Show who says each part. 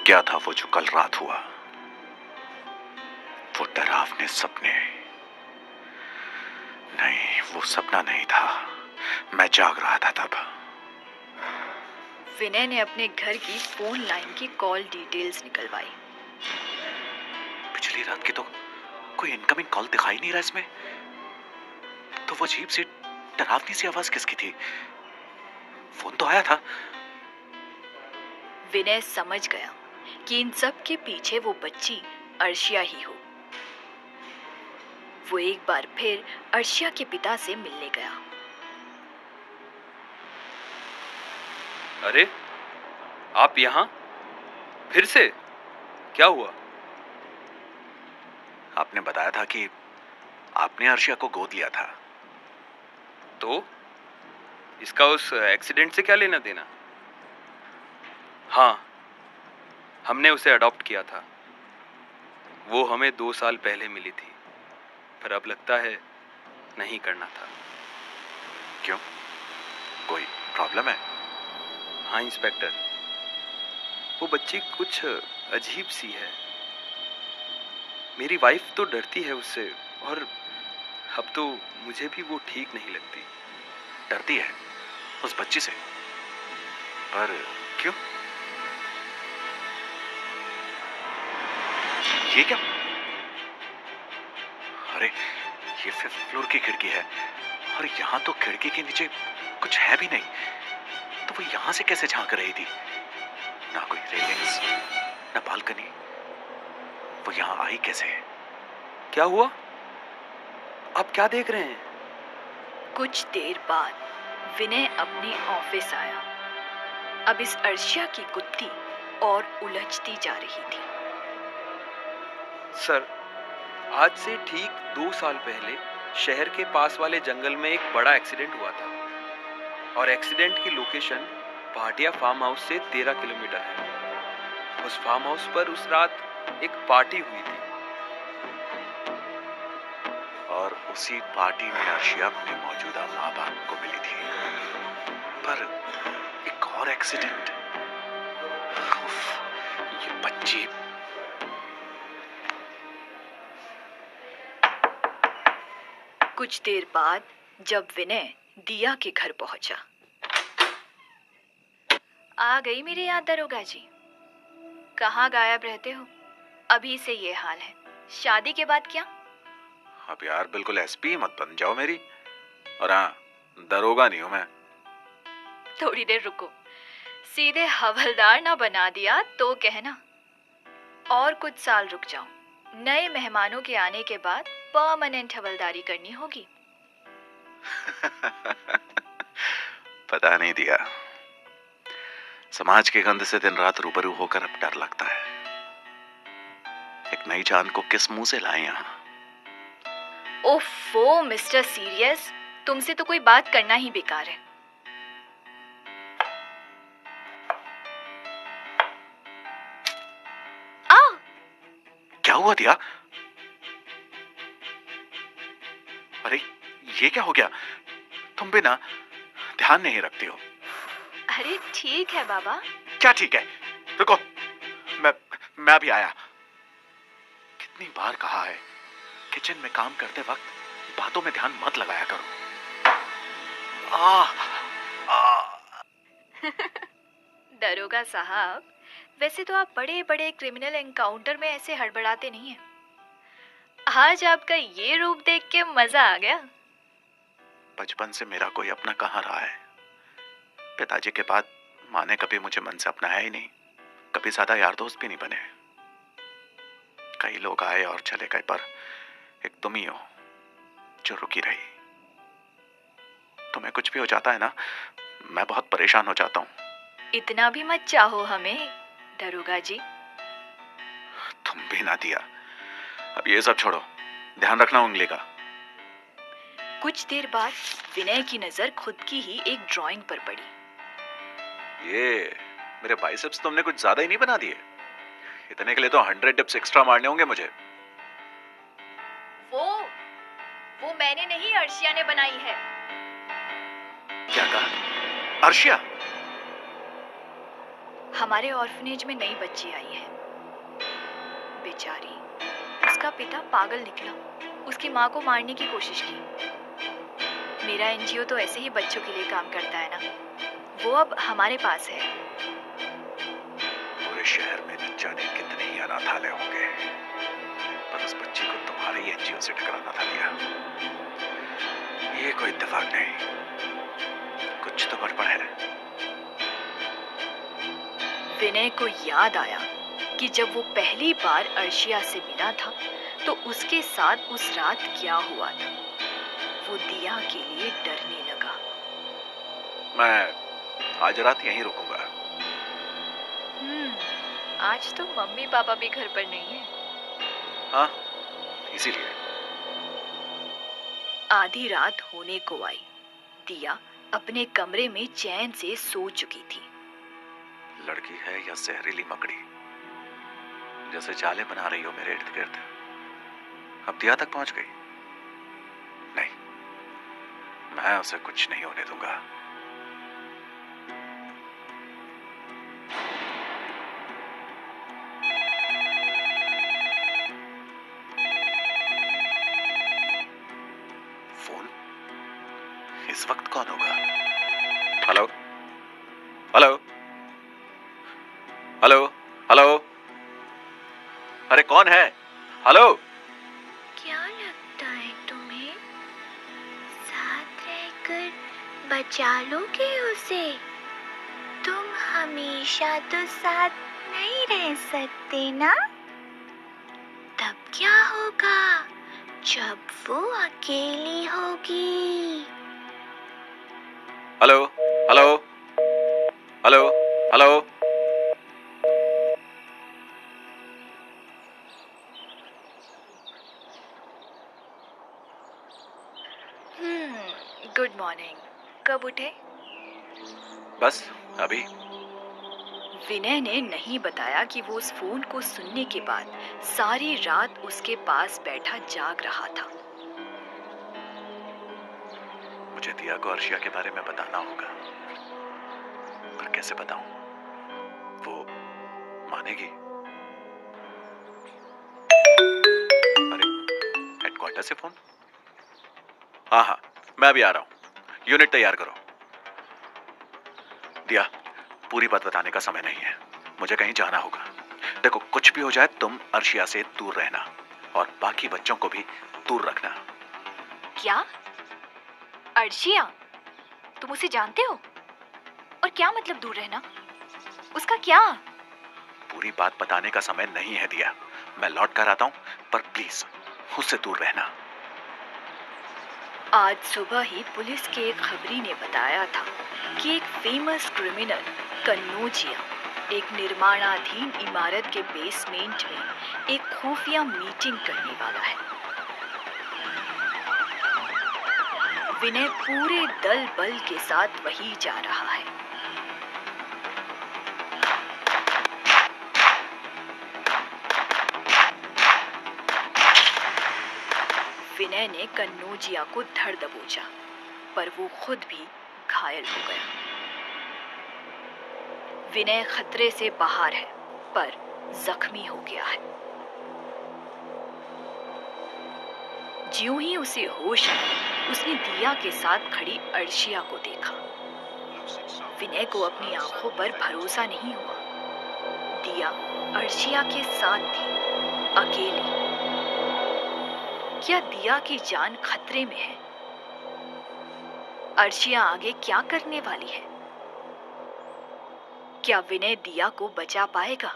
Speaker 1: क्या था वो जो कल रात हुआ? वो डरावने सपने? नहीं, वो सपना नहीं था। मैं जाग रहा था तब।
Speaker 2: विनय ने अपने घर की फोन लाइन की कॉल डिटेल्स निकलवाई।
Speaker 1: पिछली रात की तो कोई इनकमिंग कॉल दिखाई नहीं रहा इसमें। तो वो अजीब सी डरावनी सी आवाज किसकी थी? फोन तो आया था।
Speaker 2: विनय समझ गया कि इन सब के पीछे वो बच्ची अर्शिया ही हो। वो एक बार फिर अर्शिया के पिता से मिलने गया।
Speaker 3: अरे, आप यहाँ फिर से? क्या हुआ?
Speaker 1: आपने बताया था कि आपने अर्शिया को गोद लिया था।
Speaker 3: तो इसका उस एक्सीडेंट से क्या लेना देना? हाँ, हमने उसे अडॉप्ट किया था। वो हमें 2 साल पहले मिली थी, पर अब लगता है नहीं करना था।
Speaker 1: क्यों? कोई प्रॉब्लम है?
Speaker 3: हाँ इंस्पेक्टर, वो बच्ची कुछ अजीब सी है। मेरी वाइफ तो डरती है उससे, और अब तो मुझे भी वो ठीक नहीं लगती।
Speaker 1: डरती है उस बच्ची से? पर क्यों? ये क्या? अरे, ये 5th फ्लोर की खिड़की है और यहाँ तो खिड़की के नीचे कुछ है भी नहीं। तो वो यहाँ से कैसे झांक रही थी? ना कोई रेलिंग्स, ना बालकनी। वो यहाँ आई कैसे?
Speaker 3: क्या हुआ? आप क्या देख रहे हैं?
Speaker 2: कुछ देर बाद विनय अपने ऑफिस आया। अब इस अर्शिया की गुत्थी और उलझती जा रही थी।
Speaker 3: सर, आज से ठीक 2 साल पहले शहर के पास वाले जंगल में एक बड़ा एक्सीडेंट हुआ था, और एक्सीडेंट की लोकेशन भाटिया फार्म हाउस से 13 किलोमीटर है। उस फार्म हाउस पर उस रात एक पार्टी हुई थी।
Speaker 1: और उसी पार्टी में अर्शिया अपने मौजूदा माँ बाप को मिली थी। पर एक और एक्सीडेंट। ये बच्ची।
Speaker 2: कुछ देर बाद जब विनय दिया के घर पहुंचा। आ गई मेरी याद दरोगा जी। कहाँ गायब रहते हो? अभी से ये हाल है, शादी के बाद क्या?
Speaker 1: अब यार बिल्कुल एसपी मत बन जाओ मेरी। और हाँ, दरोगा नहीं हूं मैं।
Speaker 2: थोड़ी देर रुको, सीधे हवलदार ना बना दिया तो कहना। और कुछ साल रुक जाओ, नए मेहमानों के आने के बाद परमानेंट हवलदारी करनी होगी।
Speaker 1: पता नहीं दिया, समाज के गंध से दिन रात रूबरू होकर अब डर लगता है। एक नई जान को किस मुंह से लाएं यहाँ?
Speaker 2: ओफो मिस्टर सीरियस, तुमसे तो कोई बात करना ही बेकार है। आ!
Speaker 1: क्या हुआ दिया? अरे, ये क्या हो गया? तुम भी ना ध्यान नहीं रखती हो।
Speaker 2: अरे ठीक है बाबा।
Speaker 1: क्या ठीक है? रुको, मैं अभी आया। कितनी बार कहा है, किचन में काम करते वक्त बातों में ध्यान मत लगाया करो। आ, आ,
Speaker 2: दरोगा साहब, वैसे तो आप बड़े बड़े क्रिमिनल एनकाउंटर में ऐसे हड़बड़ाते नहीं हैं। आज आपका ये रूप देख के मजा आ गया।
Speaker 1: बचपन से मेरा कोई अपना कहाँ रहा है। पिताजी के बाद माँ ने कभी मुझे मन से अपनाया ही नहीं। कभी ज्यादा यार दोस्त भी नहीं बने। कई लोग आए और चले गए, पर एक तुम ही हो जो रुकी रही। तुम्हें कुछ भी हो जाता है ना, मैं बहुत परेशान हो जाता हूँ।
Speaker 2: इतना भी मत चाहो हमें दरोगा जी।
Speaker 1: तुम भी ना दिया। अब ये सब छोड़ो, ध्यान रखना उंगली का।
Speaker 2: कुछ देर बाद विनय की नजर खुद की ही एक ड्राइंग पर पड़ी।
Speaker 1: ये मेरे बाइसेप्स तुमने कुछ ज्यादा ही नहीं बना दिए? इतने के लिए तो 100 डिप्स एक्स्ट्रा मारने होंगे मुझे।
Speaker 2: वो मैंने नहीं, अर्शिया ने बनाई है।
Speaker 1: क्या कहा? अर्शिया?
Speaker 2: हमारे ऑर्फनेज में नई बच्ची आई है। बेचारी, उसका पिता पागल निकला, उसकी माँ को मारने की कोशिश की। मेरा एनजीओ तो ऐसे ही बच्चों के लिए काम करता है ना, वो अब हमारे पास है।
Speaker 1: पूरे शहर में न जाने कितने ही अनाथालय होंगे, पर उस बच्ची को तुम्हारे ही एनजीओ से टकराना था दिया। ये कोई इत्तेफाक नहीं, कुछ तो गड़बड़ है।
Speaker 2: विनय को याद आया कि जब वो पहली बार अर्शिया से मिला था तो उसके साथ उस रात क्या हुआ था। वो दिया के लिए डरने लगा।
Speaker 1: मैं आज रात यहीं रुकूंगा।
Speaker 2: आज तो मम्मी पापा भी घर पर नहीं है।
Speaker 1: हाँ, इसीलिए।
Speaker 2: आधी रात होने को आई। दिया अपने कमरे में चैन से सो चुकी थी।
Speaker 1: लड़की है या जहरीली मकड़ी, जैसे जाले बना रही हो मेरे इर्द गिर्द। अब दिया तक पहुंच गई। नहीं, मैं उसे कुछ नहीं होने दूंगा। फोन इस वक्त कौन होगा? हेलो हेलो हेलो हेलो, अरे कौन है? हेलो।
Speaker 4: क्या लगता है तुम्हें? साथ रहकर बचा लोगे उसे? तुम हमेशा तो साथ नहीं रह सकते ना? तब क्या होगा जब वो अकेली होगी?
Speaker 1: Hello hello hello hello.
Speaker 2: Good morning. कब उठे?
Speaker 1: बस अभी।
Speaker 2: विनय ने नहीं बताया कि वो उस फोन को सुनने के बाद सारी रात उसके पास बैठा जाग रहा था।
Speaker 1: मुझे दिया को अर्शिया के बारे में बताना होगा, पर कैसे बताऊं? वो मानेगी? अरे, हेडक्वार्टर से फोन? हाँ हाँ, मैं अभी आ रहा हूँ। यूनिट तैयार करो। दिया, पूरी बात बताने का समय नहीं है, मुझे कहीं जाना होगा। देखो, कुछ भी हो जाए तुम अर्शिया से दूर रहना और बाकी बच्चों को भी दूर रखना।
Speaker 2: क्या? अर्शिया? तुम उसे जानते हो? और क्या मतलब दूर रहना? उसका क्या?
Speaker 1: पूरी बात बताने का समय नहीं है दिया, मैं लौट कर आता हूँ, पर प्लीज उससे दूर रहना।
Speaker 2: आज सुबह ही पुलिस के एक खबरी ने बताया था कि एक फेमस क्रिमिनल कन्नौजिया एक निर्माणाधीन इमारत के बेसमेंट में एक खुफिया मीटिंग करने वाला है। विनय पूरे दल बल के साथ वहीं जा रहा है। विनय ने कन्नौजिया को धड़ दबोचा, पर वो खुद भी घायल हो गया। विनय खतरे से बाहर है, पर जख्मी हो गया है। ज्यों ही उसे होश आई, उसने दिया के साथ खड़ी अर्शिया को देखा। विनय को अपनी आंखों पर भरोसा नहीं हुआ। दिया अर्शिया के साथ थी, अकेली। क्या दिया की जान खतरे में है? अर्शिया आगे क्या करने वाली है? क्या विनय दिया को बचा पाएगा?